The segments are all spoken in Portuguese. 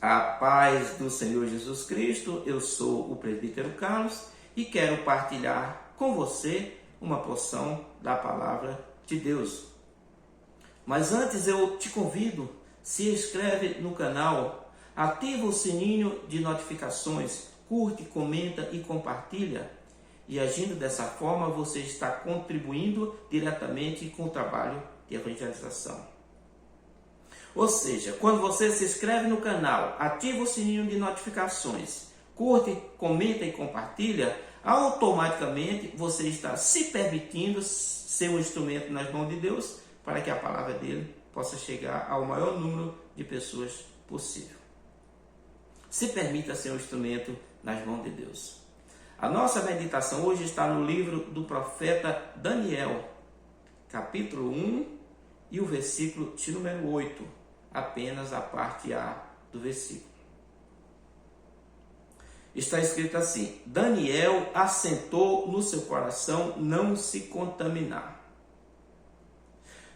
A paz do Senhor Jesus Cristo, eu sou o presbítero Carlos e quero partilhar com você uma porção da palavra de Deus. Mas antes eu te convido, se inscreve no canal, ativa o sininho de notificações, curte, comenta e compartilha. E agindo dessa forma, você está contribuindo diretamente com o trabalho de evangelização. Ou seja, quando você se inscreve no canal, ativa o sininho de notificações, curte, comenta e compartilha, automaticamente você está se permitindo ser um instrumento nas mãos de Deus para que a palavra dele possa chegar ao maior número de pessoas possível. Se permita ser um instrumento nas mãos de Deus. A nossa meditação hoje está no livro do profeta Daniel, capítulo 1 e o versículo de número 8. Apenas a parte A do versículo. Está escrito assim: Daniel assentou no seu coração não se contaminar.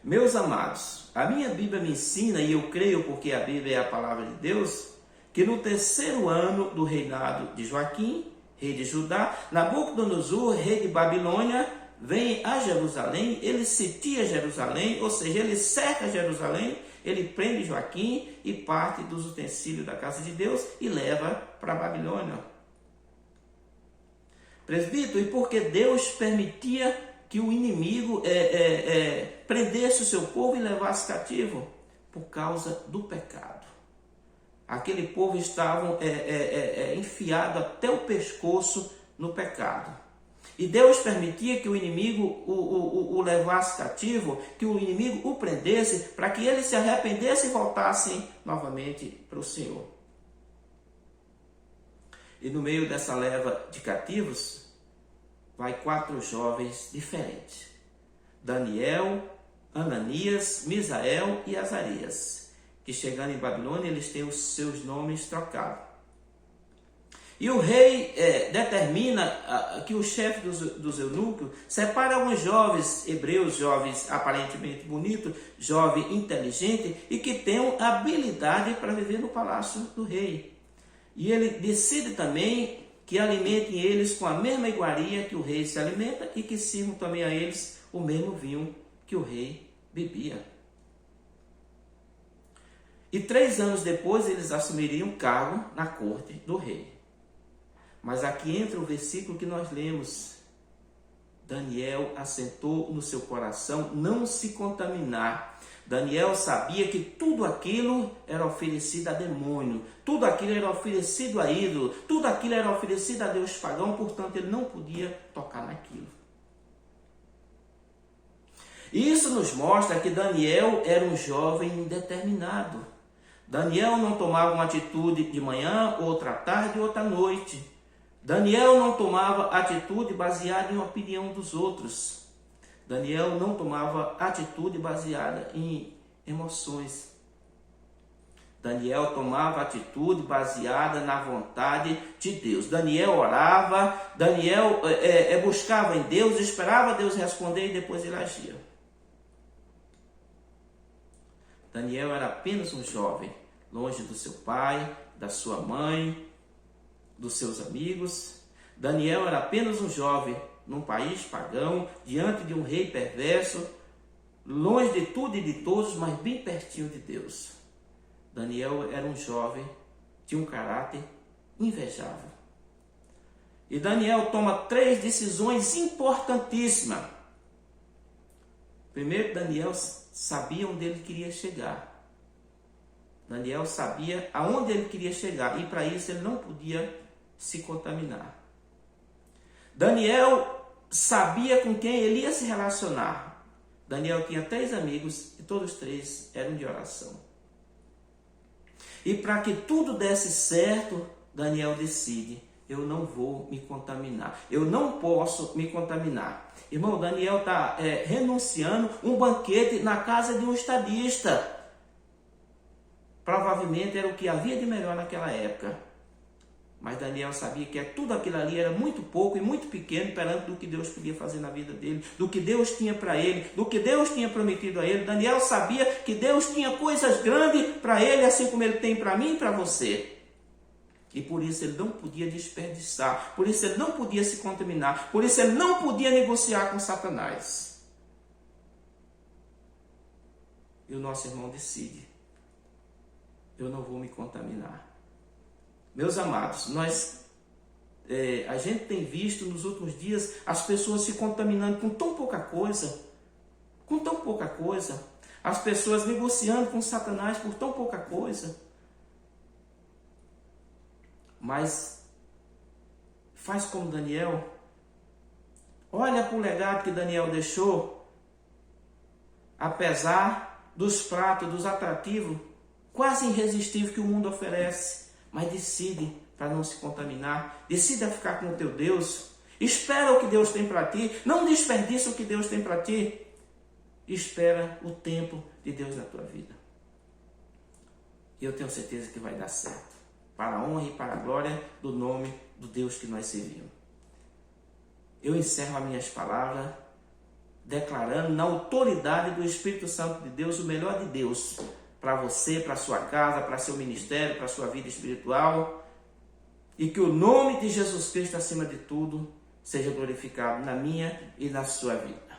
Meus amados, a minha Bíblia me ensina, e eu creio porque a Bíblia é a palavra de Deus, que no terceiro ano do reinado de Joaquim, rei de Judá, Nabucodonosor, rei de Babilônia, vem a Jerusalém, ele sitia Jerusalém, ou seja, ele cerca Jerusalém, ele prende Joaquim e parte dos utensílios da casa de Deus e leva para a Babilônia. Presbítero, e por que Deus permitia que o inimigo prendesse o seu povo e levasse cativo? Por causa do pecado. Aquele povo estava enfiado até o pescoço no pecado. E Deus permitia que o inimigo o levasse cativo, que o inimigo o prendesse, para que ele se arrependesse e voltasse novamente para o Senhor. E no meio dessa leva de cativos, vai 4 jovens diferentes: Daniel, Ananias, Misael e Azarias, que chegando em Babilônia, eles têm os seus nomes trocados. E o rei determina que o chefe dos eunucos separa alguns jovens hebreus, jovens aparentemente bonitos, jovem inteligente e que tenham habilidade para viver no palácio do rei. E ele decide também que alimentem eles com a mesma iguaria que o rei se alimenta e que sirvam também a eles o mesmo vinho que o rei bebia. E 3 anos depois eles assumiriam cargo na corte do rei. Mas aqui entra o versículo que nós lemos. Daniel assentou no seu coração não se contaminar. Daniel sabia que tudo aquilo era oferecido a demônio, tudo aquilo era oferecido a ídolo, tudo aquilo era oferecido a Deus pagão, portanto ele não podia tocar naquilo. E isso nos mostra que Daniel era um jovem determinado. Daniel não tomava uma atitude de manhã, outra à tarde, outra à noite. Daniel não tomava atitude baseada em opinião dos outros. Daniel não tomava atitude baseada em emoções. Daniel tomava atitude baseada na vontade de Deus. Daniel orava, Daniel buscava em Deus, esperava Deus responder e depois ele agia. Daniel era apenas um jovem, longe do seu pai, da sua mãe, dos seus amigos. Daniel era apenas um jovem num país pagão, diante de um rei perverso, longe de tudo e de todos, mas bem pertinho de Deus. Daniel era um jovem de um caráter invejável. E Daniel toma 3 decisões importantíssimas. Primeiro, Daniel sabia onde ele queria chegar. Daniel sabia aonde ele queria chegar e para isso ele não podia se contaminar. Daniel sabia com quem ele ia se relacionar. Daniel tinha 3 amigos e todos 3 eram de oração. E para que tudo desse certo, Daniel decide: eu não vou me contaminar, eu não posso me contaminar. Irmão, Daniel está renunciando um banquete na casa de um estadista. Provavelmente era o que havia de melhor naquela época. Mas Daniel sabia que tudo aquilo ali era muito pouco e muito pequeno perante do que Deus podia fazer na vida dele, do que Deus tinha para ele, do que Deus tinha prometido a ele. Daniel sabia que Deus tinha coisas grandes para ele, assim como ele tem para mim e para você. E por isso ele não podia desperdiçar, por isso ele não podia se contaminar, por isso ele não podia negociar com Satanás. E o nosso irmão decide: eu não vou me contaminar. Meus amados, a gente tem visto nos últimos dias as pessoas se contaminando com tão pouca coisa, as pessoas negociando com Satanás por tão pouca coisa. Mas faz como Daniel, olha para o legado que Daniel deixou, apesar dos pratos, dos atrativos quase irresistíveis que o mundo oferece, mas decide para não se contaminar, decide a ficar com o teu Deus, espera o que Deus tem para ti, não desperdiça o que Deus tem para ti, espera o tempo de Deus na tua vida. E eu tenho certeza que vai dar certo, para a honra e para a glória do nome do Deus que nós servimos. Eu encerro as minhas palavras declarando na autoridade do Espírito Santo de Deus o melhor de Deus para você, para sua casa, para seu ministério, para sua vida espiritual, e que o nome de Jesus Cristo acima de tudo seja glorificado na minha e na sua vida.